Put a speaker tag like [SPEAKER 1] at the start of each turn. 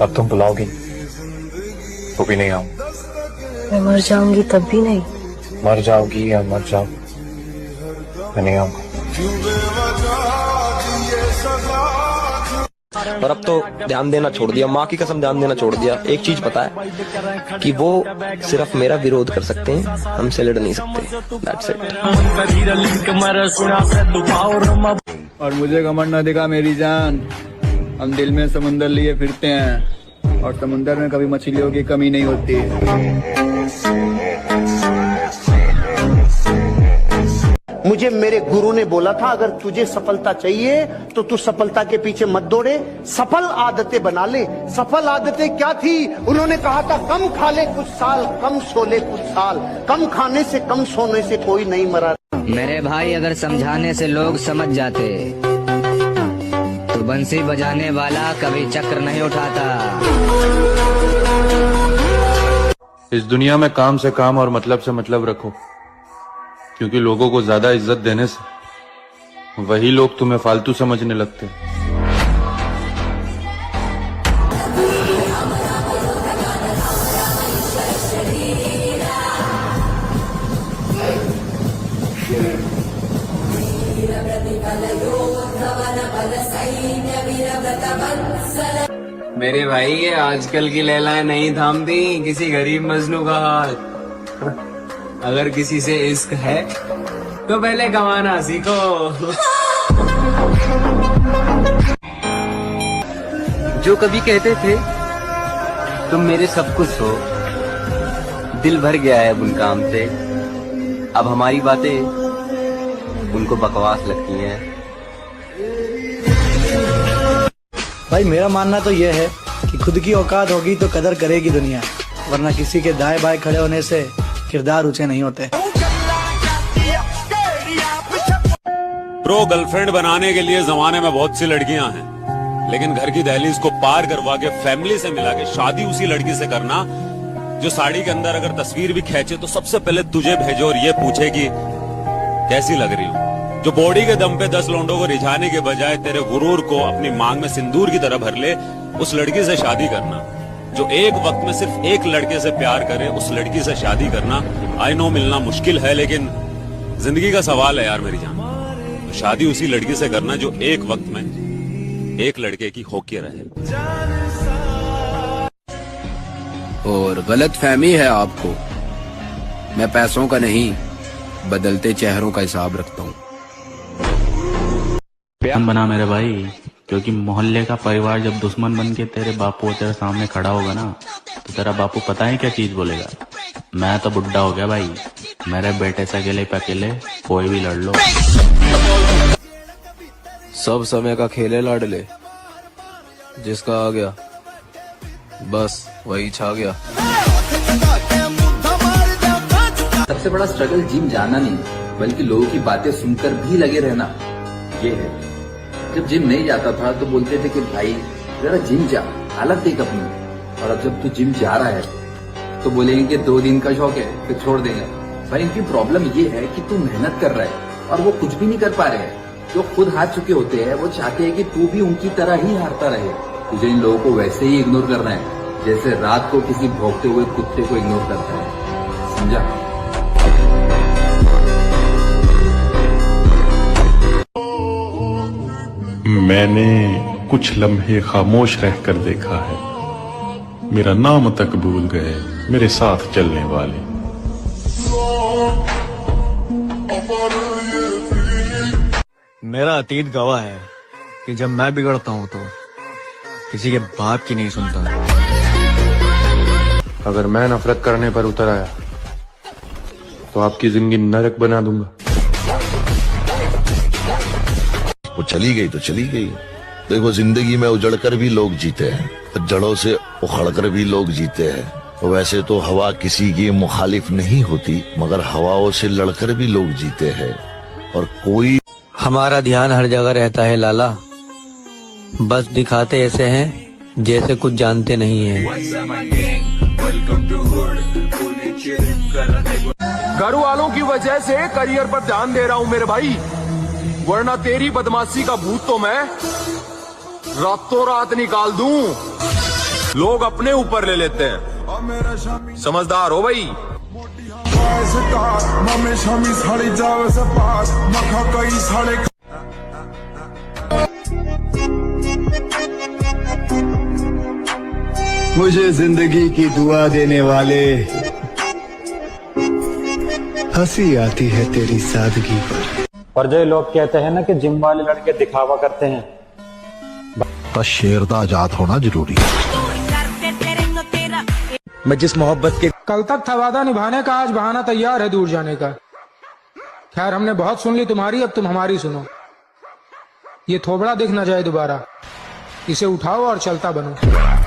[SPEAKER 1] अब तुम बुलाओगी तो भी नहीं आऊंगा।
[SPEAKER 2] मैं मर जाऊंगी तब भी नहीं।
[SPEAKER 1] मर जाओगी या मर जाओ, मैं नहीं आऊंगा।
[SPEAKER 3] और अब तो ध्यान देना छोड़ दिया, माँ की कसम ध्यान देना छोड़ दिया। एक चीज पता है कि वो सिर्फ मेरा विरोध कर सकते हैं, हमसे लड़ नहीं सकते। That's it.
[SPEAKER 4] और मुझे घमंड न दिखा मेरी जान, हम दिल में समुंदर लिए फिरते हैं और समुंदर में कभी मछलियों की कमी नहीं होती।
[SPEAKER 5] मुझे मेरे गुरु ने बोला था, अगर तुझे सफलता चाहिए तो तू सफलता के पीछे मत दौड़े, सफल आदतें बना ले। सफल आदतें क्या थी? उन्होंने कहा था कम खा ले कुछ साल, कम सो ले कुछ साल, कम खाने से कम सोने से कोई नहीं मरा।
[SPEAKER 6] मेरे भाई, अगर समझाने से लोग समझ जाते तो बंसी बजाने वाला कभी चक्र नहीं उठाता।
[SPEAKER 7] इस दुनिया में काम से काम और मतलब से मतलब रखो, क्योंकि लोगों को ज्यादा इज्जत देने से वही लोग तुम्हें फालतू समझने लगते हैं।
[SPEAKER 8] मेरे भाई, ये आजकल की लैलाएं नहीं थामती किसी गरीब मजनू का हाथ। अगर किसी से इश्क है तो पहले कमाना सीखो। जो कभी कहते थे तुम मेरे सब कुछ हो, दिल भर गया है उन काम से। अब हमारी बातें उनको बकवास लगती हैं।
[SPEAKER 9] भाई मेरा मानना तो यह है कि खुद की औकात होगी तो कदर करेगी दुनिया, वरना किसी के दाएं बाएं खड़े होने से किरदार ऊंचे नहीं होते।
[SPEAKER 10] प्रो गर्लफ्रेंड बनाने के लिए जमाने में बहुत सी लड़कियां हैं, लेकिन घर की दहलीज को पार करवा के फैमिली से मिला के शादी उसी लड़की से करना जो साड़ी के अंदर अगर तस्वीर भी खींचे तो सबसे पहले तुझे भेजे और ये पूछे कि कैसी लग रही हूं। जो बॉडी के दम पे 10 लौंडों को रिझाने के बजाय तेरे गुरूर को अपनी मांग में सिंदूर की तरह भर ले, उस लड़की से शादी करना। जो एक वक्त में सिर्फ एक लड़के से प्यार करे, उस लड़की से शादी करना। आई नो मिलना मुश्किल है, लेकिन जिंदगी का सवाल है यार मेरी जान। तो शादी उसी लड़की से करना जो एक वक्त में एक लड़के की होके रहे।
[SPEAKER 11] और गलत फहमी है आपको, मैं पैसों का नहीं बदलते चेहरों का हिसाब रखता हूँ।
[SPEAKER 12] बना मेरे भाई, क्योंकि मोहल्ले का परिवार जब दुश्मन बन के तेरे बापू तेरे सामने खड़ा होगा ना, तो तेरा बापू पता है क्या चीज बोलेगा? मैं तो बुढ़ा हो गया भाई, मेरे बेटे से अकेले पे अकेले कोई भी लड़ लो।
[SPEAKER 3] सब समय का खेले लाडले, जिसका आ गया बस वही छा गया।
[SPEAKER 13] सबसे बड़ा स्ट्रगल जिम जाना नहीं, बल्कि लोगों की बातें सुनकर भी लगे रहना ये है। जब जिम नहीं जाता था तो बोलते थे कि भाई जरा जिम जा, हालत देख अपनी। और अब जब तू जिम जा रहा है तो बोलेंगे कि 2 दिन का शौक है फिर छोड़ देंगे। भाई इनकी प्रॉब्लम ये है कि तू मेहनत कर रहा है और वो कुछ भी नहीं कर पा रहे हैं। जो खुद हार चुके होते हैं वो चाहते हैं कि तू भी उनकी तरह ही हारता रहे। तुझे इन लोगों को वैसे ही इग्नोर करना है जैसे रात को किसी भौंकते हुए कुत्ते को इग्नोर करता है, समझा?
[SPEAKER 14] मैंने कुछ लम्हे खामोश रहकर देखा है, मेरा नाम तक भूल गए मेरे साथ चलने वाले।
[SPEAKER 15] मेरा अतीत गवाह है कि जब मैं बिगड़ता हूँ तो किसी के बाप की नहीं सुनता।
[SPEAKER 7] अगर मैं नफरत करने पर उतर आया तो आपकी जिंदगी नरक बना दूंगा।
[SPEAKER 16] वो चली गई तो चली गई। देखो, जिंदगी में उजड़कर भी लोग जीते हैं, जड़ों से उखड़कर भी लोग जीते हैं। वैसे तो हवा किसी की मुखालिफ नहीं होती, मगर हवाओं से लड़कर भी लोग जीते हैं। और कोई
[SPEAKER 17] हमारा ध्यान हर जगह रहता है लाला, बस दिखाते ऐसे हैं जैसे कुछ जानते नहीं हैं।
[SPEAKER 18] घर वालों की वजह से करियर पर ध्यान दे रहा हूँ मेरे भाई, वरना तेरी बदमाशी का भूत तो मैं रातों रात निकाल दूं। लोग अपने ऊपर ले लेते हैं। समझदार हो भाई।
[SPEAKER 4] मुझे जिंदगी की दुआ देने वाले, हंसी आती है तेरी सादगी पर जो लोग कहते हैं ना कि जिम वाले लड़के दिखावा करते हैं,
[SPEAKER 16] तो शेर दा आजाद होना जरूरी है।
[SPEAKER 9] मैं जिस मोहब्बत के
[SPEAKER 15] कल तक था वादा निभाने का, आज बहाना तैयार है दूर जाने का। खैर हमने बहुत सुन ली तुम्हारी, अब तुम हमारी सुनो। ये थोबड़ा दिख न जाए दोबारा, इसे उठाओ और चलता बनो।